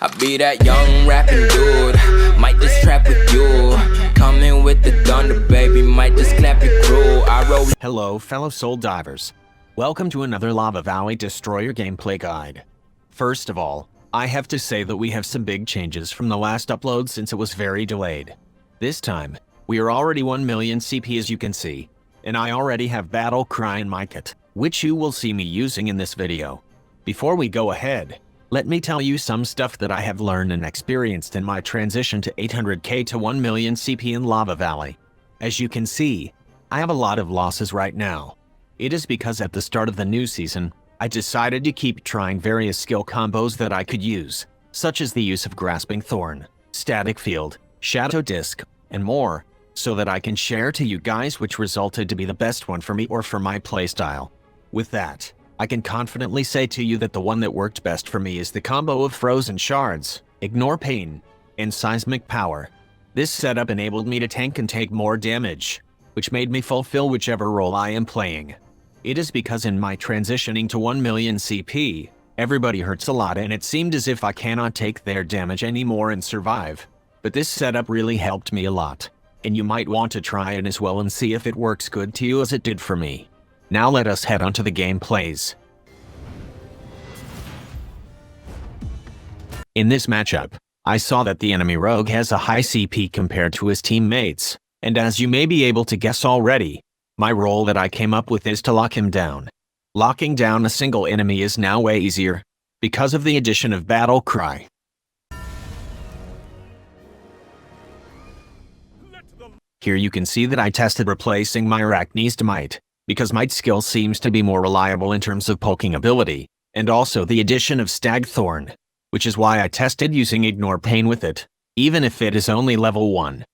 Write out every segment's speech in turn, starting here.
I be that young rapping dude, might just trap with you. Coming with the thunder, baby, might just clap your crew. I roll. Hello, fellow soul divers. Welcome to another Lava Valley Destroyer gameplay guide. First of all, I have to say that we have some big changes from the last upload since it was very delayed. This time, we are already 1 million CP as you can see, and I already have Battle Cry in my kit, which you will see me using in this video. Before we go ahead, let me tell you some stuff that I have learned and experienced in my transition to 800k to 1 million CP in Lava Valley. As you can see, I have a lot of losses right now. It is because at the start of the new season, I decided to keep trying various skill combos that I could use, such as the use of Grasping Thorn, Static Field, Shadow Disc, and more, so that I can share to you guys which resulted to be the best one for me or for my playstyle. With that, I can confidently say to you that the one that worked best for me is the combo of Frozen Shards, Ignore Pain, and Seismic Power. This setup enabled me to tank and take more damage, which made me fulfill whichever role I am playing. It is because in my transitioning to 1 million CP, everybody hurts a lot and it seemed as if I cannot take their damage anymore and survive. But this setup really helped me a lot, and you might want to try it as well and see if it works good to you as it did for me. Now let us head on to the gameplays. In this matchup, I saw that the enemy rogue has a high CP compared to his teammates, and as you may be able to guess already, my role that I came up with is to lock him down. Locking down a single enemy is now way easier, because of the addition of Battle Cry. Here you can see that I tested replacing my Arachne's Might, because Might skill seems to be more reliable in terms of poking ability, and also the addition of Stag Thorn, which is why I tested using Ignore Pain with it, even if it is only level 1.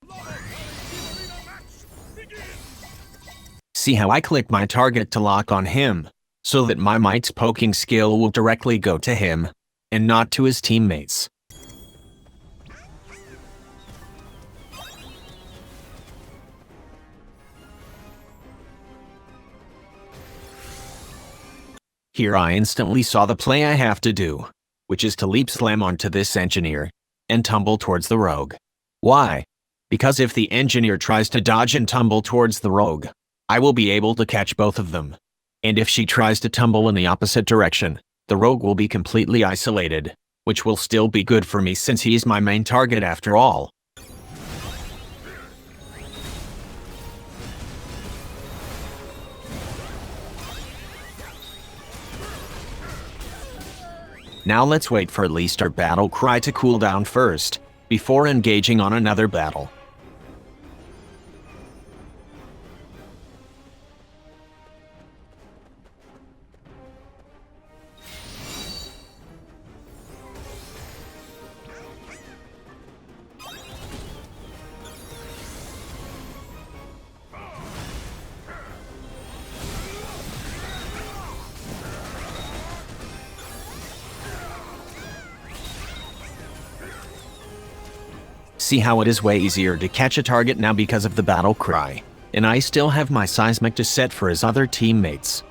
See how I click my target to lock on him, so that my Might's poking skill will directly go to him, and not to his teammates. Here I instantly saw the play I have to do, which is to leap slam onto this engineer, and tumble towards the rogue. Why? Because if the engineer tries to dodge and tumble towards the rogue, I will be able to catch both of them. And if she tries to tumble in the opposite direction, the rogue will be completely isolated, which will still be good for me since he is my main target after all. Now let's wait for at least our Battle Cry to cool down first, before engaging on another battle. See how it is way easier to catch a target now because of the Battle Cry, and I still have my Seismic to set for his other teammates.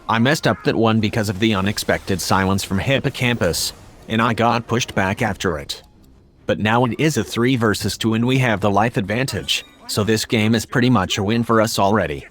I messed up that one because of the unexpected silence from Hippocampus, and I got pushed back after it. But now it is a 3 versus 2 and we have the life advantage, so this game is pretty much a win for us already.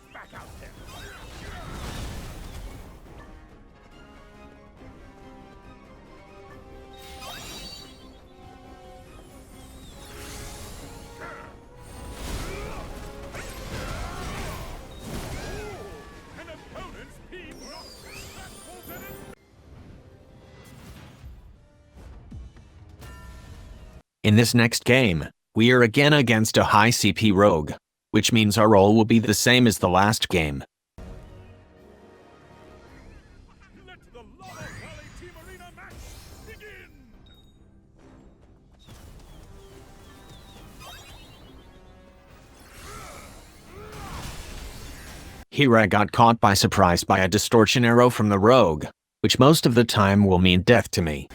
In this next game, we are again against a high CP rogue, which means our role will be the same as the last game. Here I got caught by surprise by a distortion arrow from the rogue, which most of the time will mean death to me.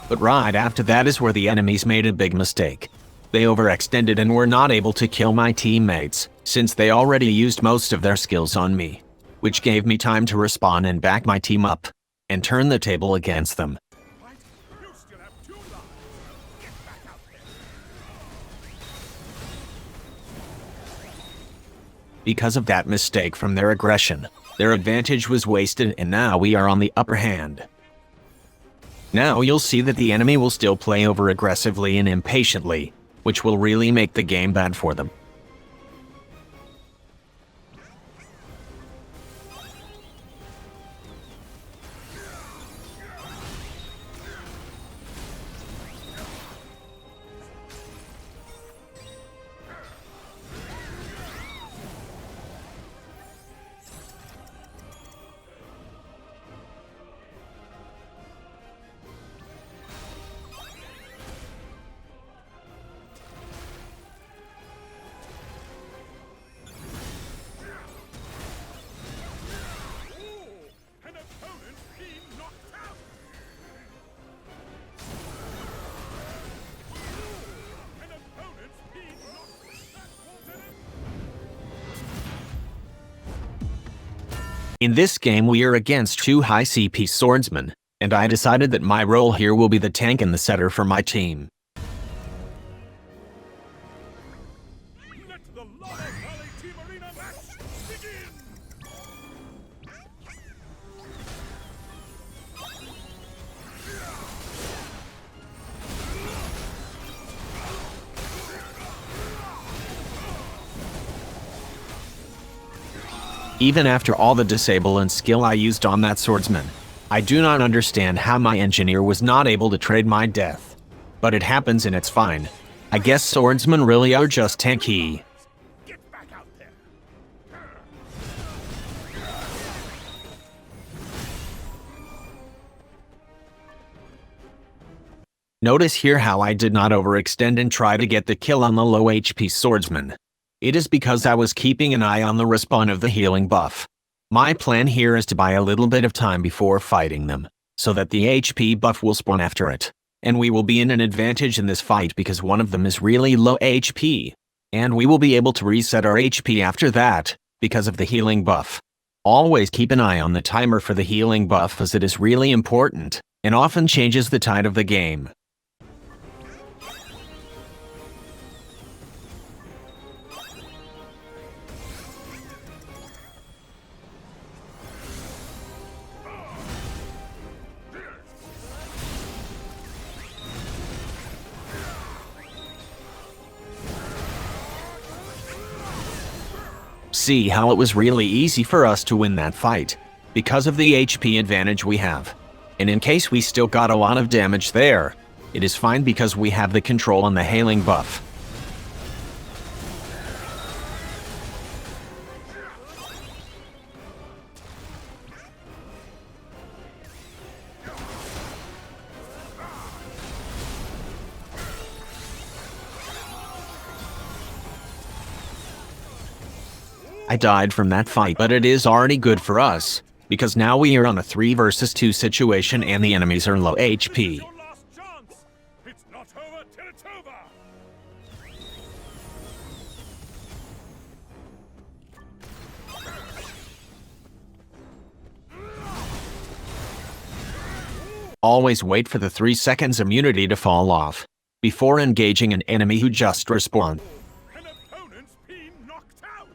But right after that is where the enemies made a big mistake. They overextended and were not able to kill my teammates, since they already used most of their skills on me, which gave me time to respawn and back my team up, and turn the table against them. Because of that mistake from their aggression, their advantage was wasted and now we are on the upper hand. Now you'll see that the enemy will still play over aggressively and impatiently, which will really make the game bad for them. In this game we are against two high CP swordsmen, and I decided that my role here will be the tank and the setter for my team. Let the Lava Valley Team Arena match begin! Even after all the disable and skill I used on that swordsman, I do not understand how my engineer was not able to trade my death. But it happens and it's fine. I guess swordsmen really are just tanky. Get back out there! Notice here how I did not overextend and try to get the kill on the low HP swordsman. It is because I was keeping an eye on the respawn of the healing buff. My plan here is to buy a little bit of time before fighting them, so that the HP buff will spawn after it, and we will be in an advantage in this fight because one of them is really low HP, and we will be able to reset our HP after that, because of the healing buff. Always keep an eye on the timer for the healing buff as it is really important, and often changes the tide of the game. See how it was really easy for us to win that fight, because of the HP advantage we have. And in case we still got a lot of damage there, it is fine because we have the control on the healing buff. I died from that fight, but it is already good for us, because now we are on a 3 versus 2 situation and the enemies are low HP. Your last chance! It's not over till it's over! Always wait for the 3 seconds immunity to fall off, before engaging an enemy who just respawned. An opponent's been knocked out!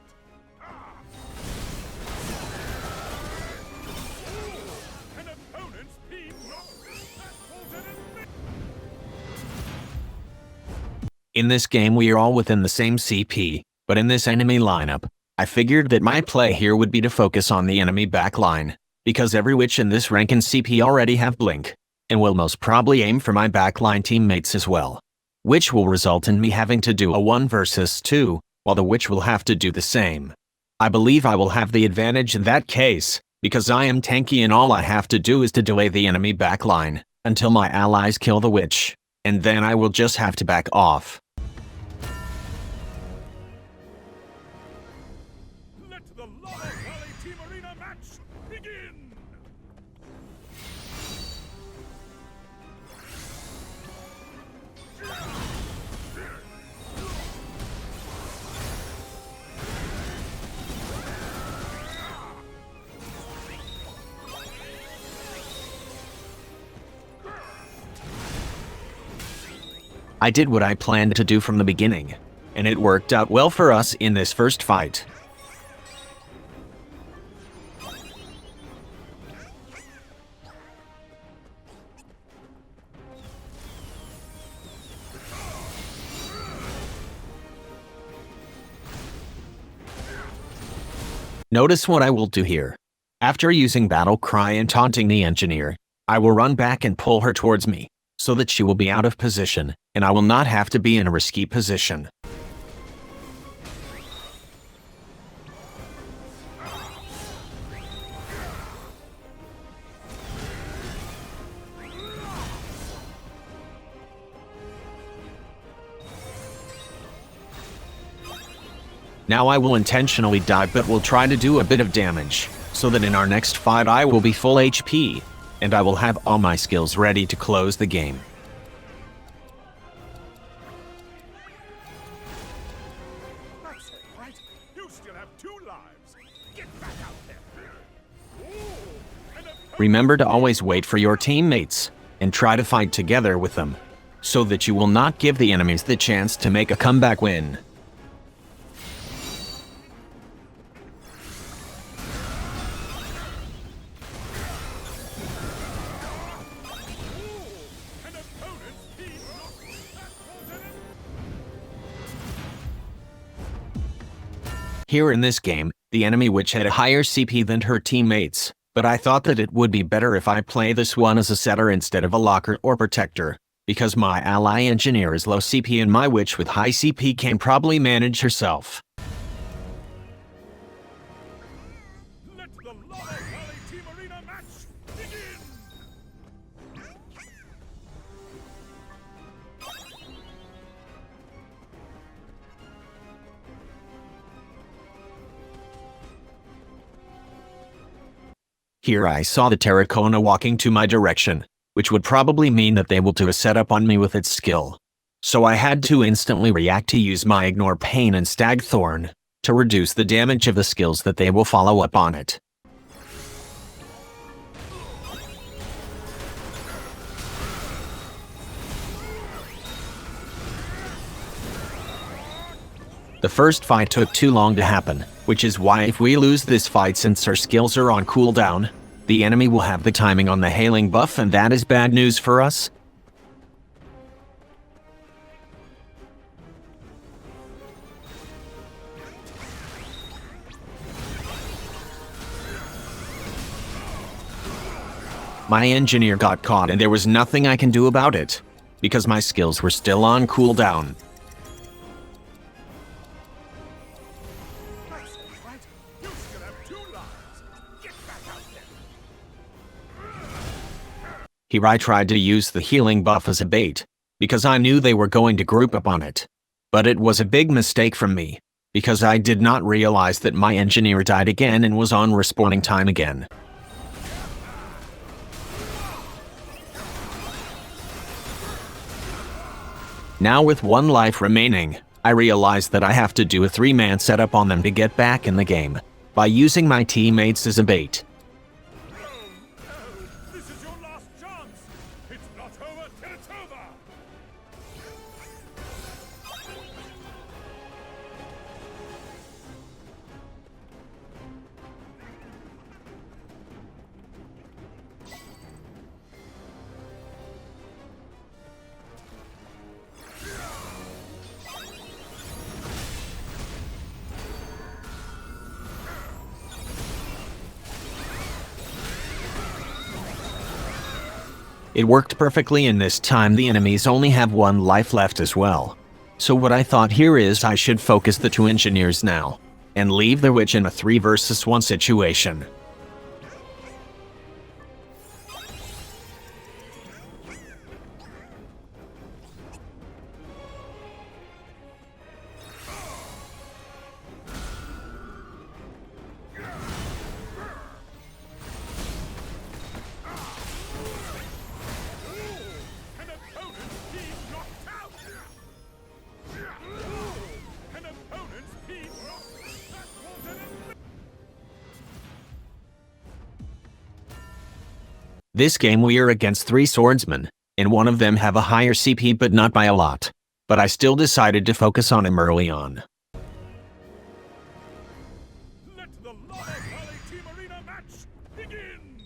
An opponent's been knocked out! In this game we are all within the same CP, but in this enemy lineup, I figured that my play here would be to focus on the enemy backline, because every witch in this rank and CP already have blink, and will most probably aim for my backline teammates as well, which will result in me having to do a 1 versus 2, while the witch will have to do the same. I believe I will have the advantage in that case, because I am tanky and all I have to do is to delay the enemy backline until my allies kill the witch, and then I will just have to back off. Let the Lava Valley Team Arena match begin! I did what I planned to do from the beginning, and it worked out well for us in this first fight. Notice what I will do here. After using Battle Cry and taunting the engineer, I will run back and pull her towards me, so that she will be out of position, and I will not have to be in a risky position. Now I will intentionally dive but will try to do a bit of damage, so that in our next fight I will be full HP, and I will have all my skills ready to close the game. That's all right. You still have 2 lives. Get back out there. Ooh, and a Remember to always wait for your teammates, and try to fight together with them, so that you will not give the enemies the chance to make a comeback win. an opponent's team Here in this game, the enemy witch had a higher CP than her teammates, but I thought that it would be better if I play this one as a setter instead of a locker or protector, because my ally engineer is low CP and my witch with high CP can probably manage herself. Let the Lava Valley Team Arena match begin! Here I saw the Terracona walking to my direction, which would probably mean that they will do a setup on me with its skill. So I had to instantly react to use my Ignore Pain and Stagthorn to reduce the damage of the skills that they will follow up on it. The first fight took too long to happen, which is why if we lose this fight since our skills are on cooldown, the enemy will have the timing on the hailing buff and that is bad news for us. My engineer got caught and there was nothing I can do about it, because my skills were still on cooldown. That's all right. You still have 2 lives. Get back out there. Here I tried to use the healing buff as a bait, because I knew they were going to group up on it. But it was a big mistake from me, because I did not realize that my engineer died again and was on respawning time again. Now with 1 life remaining, I realized that I have to do a 3-man setup on them to get back in the game, by using my teammates as a bait. No, this is your last chance. It's not over till it's over. It worked perfectly and this time the enemies only have 1 life left as well. So what I thought here is I should focus the 2 engineers now, and leave the witch in a 3 versus 1 situation. This game we are against 3 swordsmen, and one of them have a higher CP but not by a lot. But I still decided to focus on him early on. Let the Lava Valley Team Arena match begin!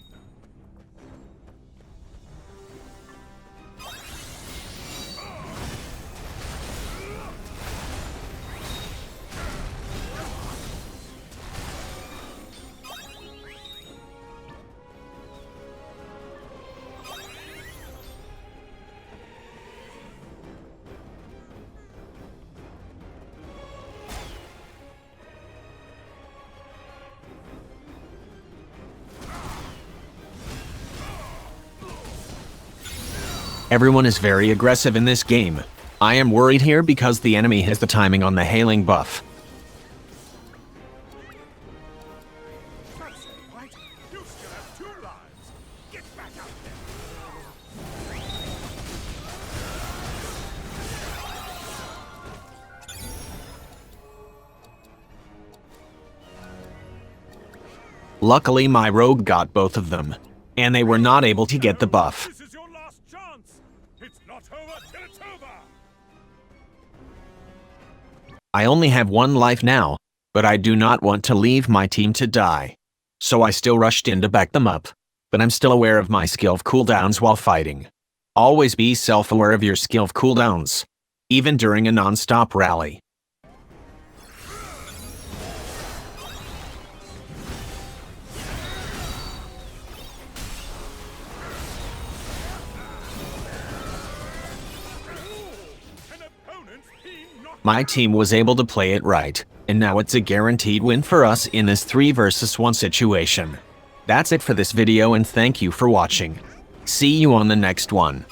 Everyone is very aggressive in this game. I am worried here because the enemy has the timing on the hailing buff. That's all right. You still have 2 lives. Get back out there. Luckily my rogue got both of them, and they were not able to get the buff. This is your last chance. It's not over till it's over. I only have 1 life now, but I do not want to leave my team to die. So I still rushed in to back them up, but I'm still aware of my skill cooldowns while fighting. Always be self-aware of your skill cooldowns, even during a non-stop rally. An opponent's team knocked My team was able to play it right, and now it's a guaranteed win for us in this 3 versus 1 situation. That's it for this video and thank you for watching. See you on the next one.